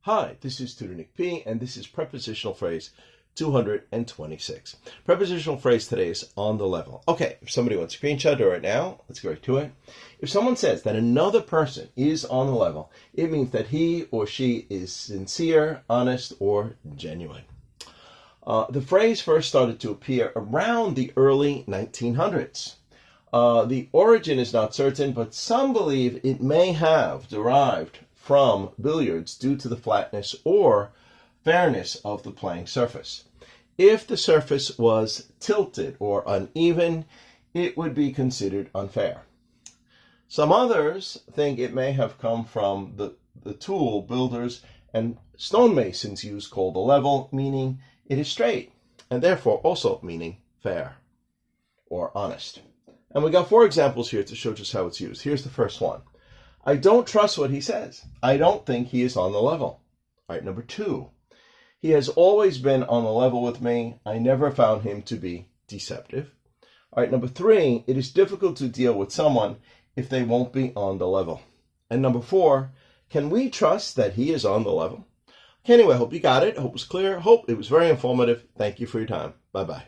Hi, this is Tutor Nick P, and this is prepositional phrase 226. Prepositional phrase today is on the level. Okay, if somebody wants a screenshot, do it right now. Let's go right to it. If someone says that another person is on the level, it means that he or she is sincere, honest, or genuine. The phrase first started to appear around the early 1900s. The origin is not certain, but some believe it may have derived from billiards due to the flatness or fairness of the playing surface. If the surface was tilted or uneven, it would be considered unfair. Some others think it may have come from the tool builders and stonemasons use called a level, meaning it is straight, and therefore also meaning fair or honest. And we got 4 examples here to show just how it's used. Here's the first one. I don't trust what he says. I don't think he is on the level. All right, number 2. He has always been on the level with me. I never found him to be deceptive. All right, number 3. It is difficult to deal with someone if they won't be on the level. And number 4. Can we trust that he is on the level? Okay, anyway, I hope you got it. I hope it was clear. I hope it was very informative. Thank you for your time. Bye-bye.